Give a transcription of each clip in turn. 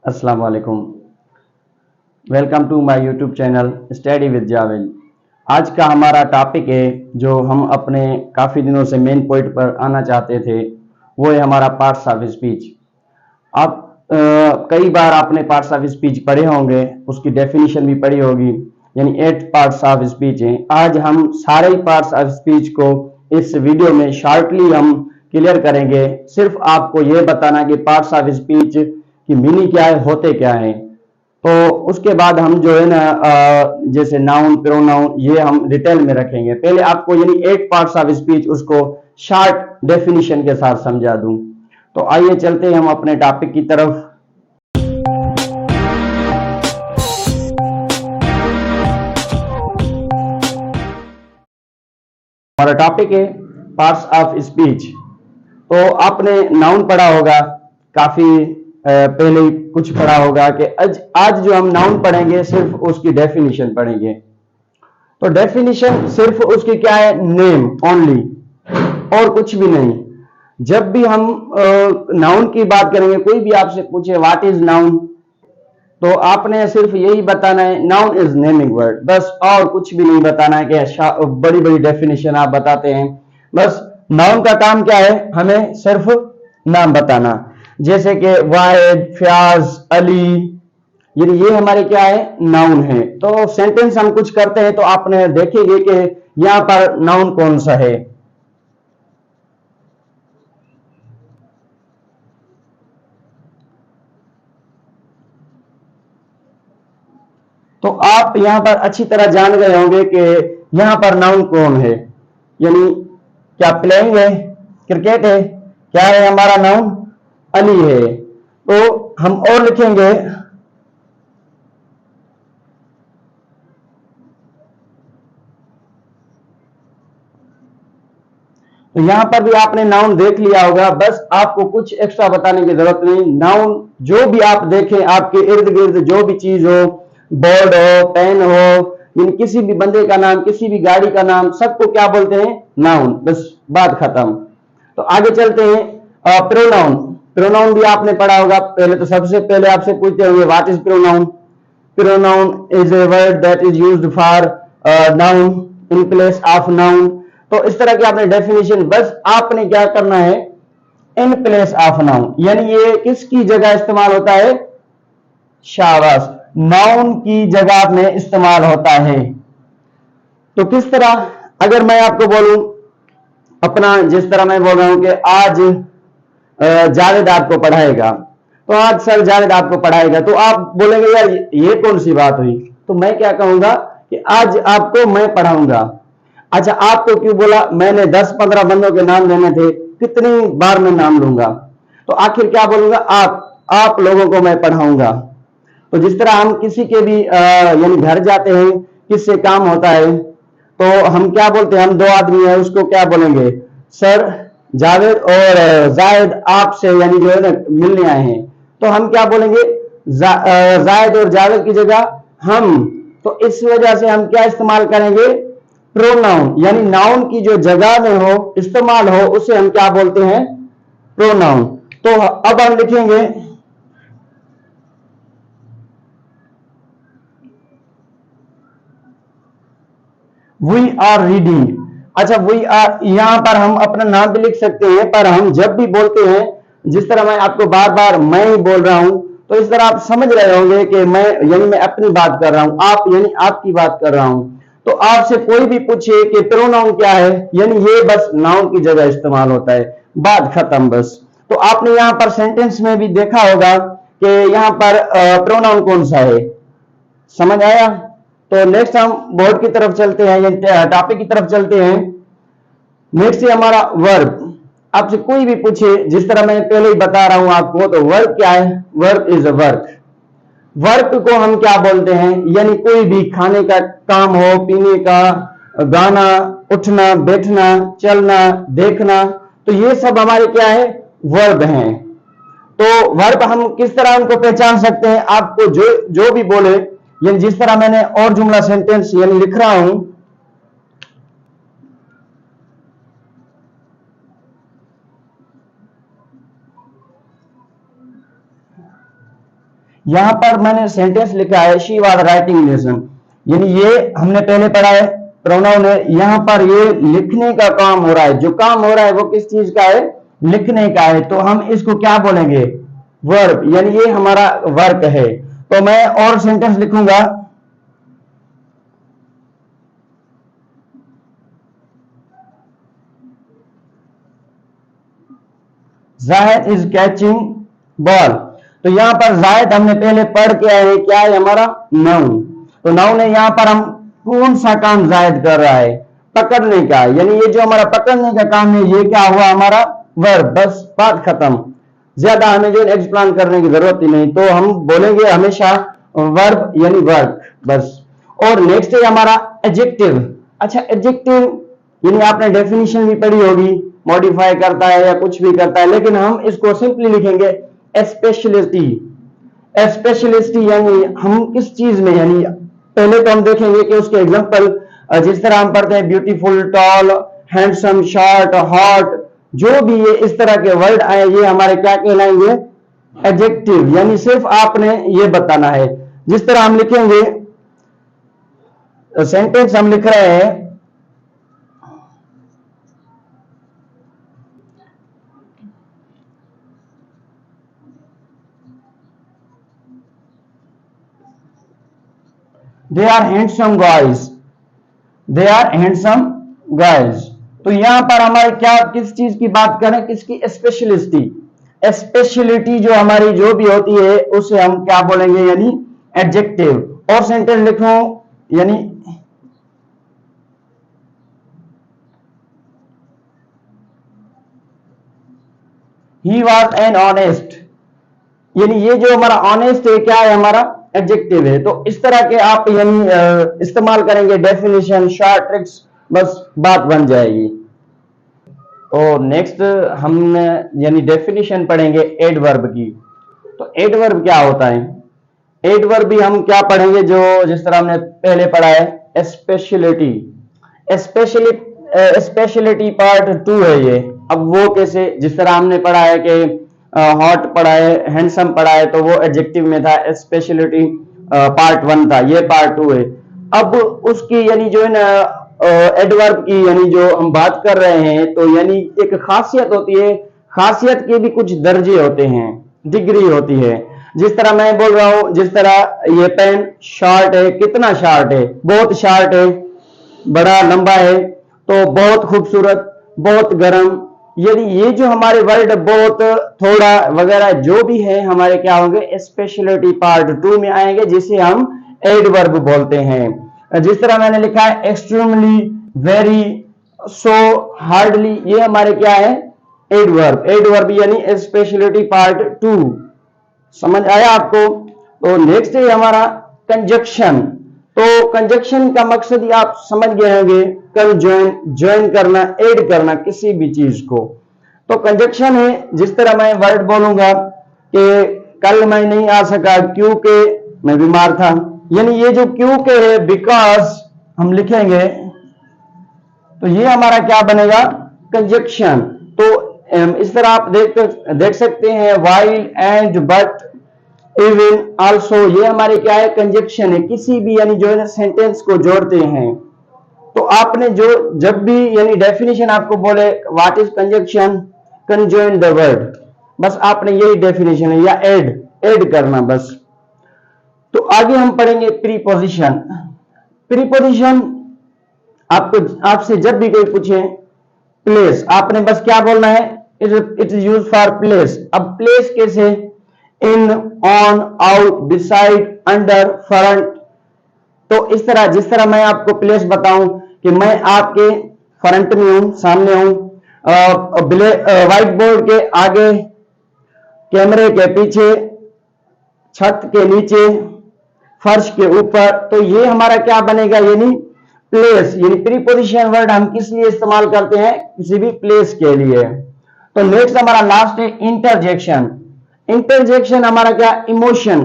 अस्सलाम वालेकुम। Welcome to my YouTube channel study with Javed. आज का हमारा टॉपिक है जो हम अपने काफ़ी दिनों से मेन पॉइंट पर आना चाहते थे, वो है हमारा पार्ट्स ऑफ स्पीच। आप कई बार आपने पार्ट्स ऑफ स्पीच पढ़े होंगे, उसकी डेफिनेशन भी पढ़ी होगी, यानी 8 पार्ट्स ऑफ स्पीच हैं। आज हम सारे ही पार्ट्स ऑफ स्पीच को इस वीडियो में शॉर्टली हम क्लियर करेंगे। सिर्फ आपको ये बताना कि पार्ट्स ऑफ स्पीच की मीनिंग क्या है, होते क्या है। तो उसके बाद हम जो है ना जैसे नाउन प्रोनाउन ये हम डिटेल में रखेंगे। पहले आपको यानी 8 पार्ट्स ऑफ स्पीच उसको शॉर्ट डेफिनेशन के साथ समझा दूं। तो आइए चलते हैं हम अपने टॉपिक की तरफ। हमारा टॉपिक है पार्ट्स ऑफ स्पीच। तो आपने नाउन पढ़ा होगा, काफी पहले कुछ पढ़ा होगा कि आज जो हम नाउन पढ़ेंगे सिर्फ उसकी डेफिनेशन पढ़ेंगे। तो डेफिनेशन सिर्फ उसकी क्या है, नेम ओनली, और कुछ भी नहीं। जब भी हम नाउन की बात करेंगे, कोई भी आपसे पूछे व्हाट इज नाउन, तो आपने सिर्फ यही बताना है नाउन इज नेमिंग वर्ड, बस, और कुछ भी नहीं बताना है कि बड़ी बड़ी डेफिनेशन आप बताते हैं। बस नाउन का काम क्या है, हमें सिर्फ नाम बताना। जैसे कि वाहिद, फयाज, अली, ये हमारे क्या है, नाउन है। तो सेंटेंस हम कुछ करते हैं तो आपने देखेंगे कि यहां पर नाउन कौन सा है। तो आप यहां पर अच्छी तरह जान गए होंगे कि यहां पर नाउन कौन है, यानी क्या प्लेइंग है, क्रिकेट है, क्या है हमारा नाउन, अली है। तो हम और लिखेंगे, तो यहां पर भी आपने नाउन देख लिया होगा। बस आपको कुछ एक्स्ट्रा बताने की जरूरत नहीं। नाउन जो भी आप देखें आपके इर्द गिर्द, जो भी चीज हो, बोर्ड हो, पेन हो, यानी किसी भी बंदे का नाम, किसी भी गाड़ी का नाम, सबको क्या बोलते हैं, नाउन। बस बात खत्म। तो आगे चलते हैं प्रोनाउन। प्रोनाउन भी आपने पढ़ा होगा। पहले तो सबसे पहले आपसे पूछते होंगे what is pronoun. Pronoun is a word that is used for noun in place of noun। तो इस तरह की आपने डेफिनेशन, बस आपने क्या करना है, इन प्लेस ऑफ नाउन, यानी ये किसकी जगह इस्तेमाल होता है, शाबाश, नाउन की जगह में इस्तेमाल होता है। तो किस तरह, अगर मैं आपको बोलूं अपना, जिस तरह मैं बोल रहा हूं कि आज जावेद आपको पढ़ाएगा, तो आज सर जावेद आपको पढ़ाएगा, तो आप बोलेंगे यार ये कौन सी बात हुई। तो मैं क्या कहूंगा कि आज आपको मैं पढ़ाऊंगा। अच्छा, आपको क्यों बोला, मैंने 10-15 बंदों के नाम लेने थे, कितनी बार मैं नाम लूंगा। तो आखिर क्या बोलूंगा, आप लोगों को मैं पढ़ाऊंगा। तो जिस तरह हम किसी के भी यानी घर जाते हैं, किससे काम होता है, तो हम क्या बोलते हैं, हम दो आदमी हैं, उसको क्या बोलेंगे, सर जावेद और जायद आपसे यानी जो है ना मिलने आए हैं। तो हम क्या बोलेंगे, जायद और जावेद की जगह हम। तो इस वजह से हम क्या इस्तेमाल करेंगे, प्रोनाउन, यानी नाउन की जो जगह में हो, इस्तेमाल हो, उसे हम क्या बोलते हैं, प्रोनाउन। तो अब हम लिखेंगे, वी आर रीडिंग। अच्छा, वी आर, यहां पर हम अपना नाम भी लिख सकते हैं, पर हम जब भी बोलते हैं, जिस तरह मैं आपको बार बार मैं ही बोल रहा हूं, तो इस तरह आप समझ रहे होंगे कि मैं यानी मैं अपनी बात कर रहा हूं, आप यानी आपकी बात कर रहा हूं। तो आपसे कोई भी पूछे कि प्रोनाउन क्या है, यानी ये बस नाउन की जगह इस्तेमाल होता है, बात खत्म बस। तो आपने यहां पर सेंटेंस में भी देखा होगा कि यहां पर प्रोनाउन कौन सा है, समझ आया। तो नेक्स्ट हम बोर्ड की तरफ चलते हैं, या टॉपिक की तरफ चलते हैं। नेक्स्ट है हमारा वर्ब। आपसे कोई भी पूछे, जिस तरह मैं पहले ही बता रहा हूं आपको, तो वर्ब क्या है, verb is a work. Work को हम क्या बोलते हैं, यानी कोई भी खाने का काम हो, पीने का, गाना, उठना, बैठना, चलना, देखना, तो ये सब हमारे क्या है, वर्ब हैं। तो वर्ब हम किस तरह उनको पहचान सकते हैं, आपको जो जो भी बोले, यानी जिस तरह मैंने और जुमला सेंटेंस यानी लिख रहा हूं, यहां पर मैंने सेंटेंस लिखा है शी वाज राइटिंग लेसन, यानी ये हमने पहले पढ़ा है प्रोनाउन है। यहां पर ये लिखने का काम हो रहा है, जो काम हो रहा है वो किस चीज का है, लिखने का है, तो हम इसको क्या बोलेंगे, वर्ब, यानी ये हमारा वर्क है। तो मैं और सेंटेंस लिखूंगा, जाहिद इज कैचिंग बॉल। तो यहां पर जाहिद हमने पहले पढ़ के आए हैं, क्या है हमारा नाउन। तो नाउन है, यहां पर हम कौन सा काम जाहिद कर रहा है, पकड़ने का, यानी ये जो हमारा पकड़ने का काम है ये क्या हुआ हमारा वर्ब, बस बात खत्म। ज्यादा हमें जो एक्सप्लेन करने की जरूरत ही नहीं, तो हम बोलेंगे हमेशा वर्ब यानी वर्क बस। और नेक्स्ट है हमारा एडजेक्टिव। अच्छा एडजेक्टिव यानी आपने डेफिनेशन भी पढ़ी होगी, मॉडिफाई करता है या कुछ भी करता है, लेकिन हम इसको सिंपली लिखेंगे स्पेशलिटी। स्पेशलिटी यानी हम किस चीज में, यानी पहले तो हम देखेंगे कि उसके एग्जांपल, जिस तरह हम पढ़ते हैं beautiful, tall, handsome, short, hot, जो भी ये इस तरह के वर्ड आए ये हमारे क्या कहलाएंगे, एडजेक्टिव, यानी सिर्फ आपने ये बताना है। जिस तरह हम लिखेंगे सेंटेंस हम लिख रहे हैं, they are handsome guys, they are handsome guys. तो यहां पर हमारे क्या किस चीज की बात करें, किसकी, स्पेशलिटी। स्पेशलिटी जो हमारी जो भी होती है उसे हम क्या बोलेंगे, यानी एडजेक्टिव। और सेंटेंस लिखो, यानी ही वॉज एन ऑनेस्ट, यानी ये जो हमारा ऑनेस्ट है क्या है हमारा एडजेक्टिव है। तो इस तरह के आप यानी इस्तेमाल करेंगे डेफिनेशन, शॉर्ट ट्रिक्स, बस बात बन जाएगी। और नेक्स्ट हम यानी डेफिनेशन पढ़ेंगे एडवर्ब की। तो एडवर्ब क्या होता है, एडवर्ब भी हम क्या पढ़ेंगे, जो जिस तरह हमने पहले पढ़ा है स्पेशलिटी। स्पेशली स्पेशलिटी पार्ट 2 है ये। अब वो कैसे, जिस तरह हमने पढ़ा है कि हॉट पढ़ा है, हैंडसम पढ़ा है, तो वो एडजेक्टिव में था, स्पेशलिटी पार्ट 1 था, ये पार्ट 2 है। अब उसकी यानी जो है ना एडवर्ब की यानी जो हम बात कर रहे हैं, तो यानी एक खासियत होती है, खासियत के भी कुछ दर्जे होते हैं, डिग्री होती है। जिस तरह मैं बोल रहा हूं, जिस तरह ये पेन शॉर्ट है, कितना शॉर्ट है, बहुत शॉर्ट है, बड़ा लंबा है, तो बहुत खूबसूरत, बहुत गर्म, यदि ये जो हमारे वर्ड बहुत, थोड़ा वगैरह जो भी है हमारे क्या होंगे, स्पेशलिटी पार्ट 2 में आएंगे, जिसे हम एडवर्ब बोलते हैं। जिस तरह मैंने लिखा है एक्सट्रीमली, वेरी, सो, हार्डली, ये हमारे क्या है एडवर्ब। एडवर्ब यानी स्पेशलिटी पार्ट 2, समझ आया आपको। तो नेक्स्ट है हमारा कंजक्शन। तो कंजक्शन का मकसद ही आप समझ गए होंगे, कंजॉइन, ज्वाइन करना, ऐड करना किसी भी चीज को। तो कंजक्शन है, जिस तरह मैं वर्ड बोलूंगा कि कल मैं नहीं आ सका क्योंकि मैं बीमार था, यानी ये जो क्योंकि है, बिकॉज हम लिखेंगे, तो ये हमारा क्या बनेगा, कंजक्शन। तो इस तरह आप देख सकते हैं, while, and, but, even, also, ये हमारे क्या है, कंजक्शन है, किसी भी यानी जो है सेंटेंस को जोड़ते हैं। तो आपने जो जब भी यानी डेफिनेशन आपको बोले what is conjunction, conjoin the word, बस आपने यही डेफिनेशन है, या ऐड करना बस। तो आगे हम पढ़ेंगे प्रीपोजिशन। प्रीपोजिशन आपसे जब भी कोई पूछे प्लेस, आपने बस क्या बोलना है, it is use for place. अब प्लेस कैसे, in, on, out, beside, under, front. तो इस तरह, जिस तरह मैं आपको प्लेस बताऊं कि मैं आपके फ्रंट में हूं, सामने हूं, व्हाइट बोर्ड के आगे, कैमरे के पीछे, छत के नीचे, फर्श के ऊपर, तो ये हमारा क्या बनेगा, यानी प्लेस। यानी प्रीपोजिशन वर्ड हम किस लिए इस्तेमाल करते हैं, किसी भी प्लेस के लिए। तो नेक्स्ट हमारा लास्ट है इंटरजेक्शन। इंटरजेक्शन हमारा क्या, इमोशन,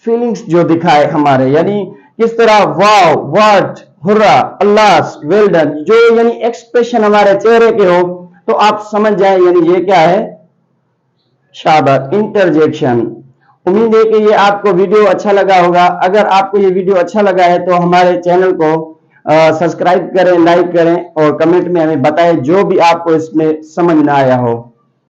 फीलिंग्स जो दिखाए हमारे, यानी किस तरह, वाव, व्हाट, हुर्रा, अल्लाह, वेल डन, जो यानी एक्सप्रेशन हमारे चेहरे के हो, तो आप समझ जाए यानी ये क्या है, शाबाश, इंटरजेक्शन। उम्मीद है कि ये आपको वीडियो अच्छा लगा होगा। अगर आपको ये वीडियो अच्छा लगा है तो हमारे चैनल को सब्सक्राइब करें, लाइक करें और कमेंट में हमें बताएं जो भी आपको इसमें समझ ना आया हो।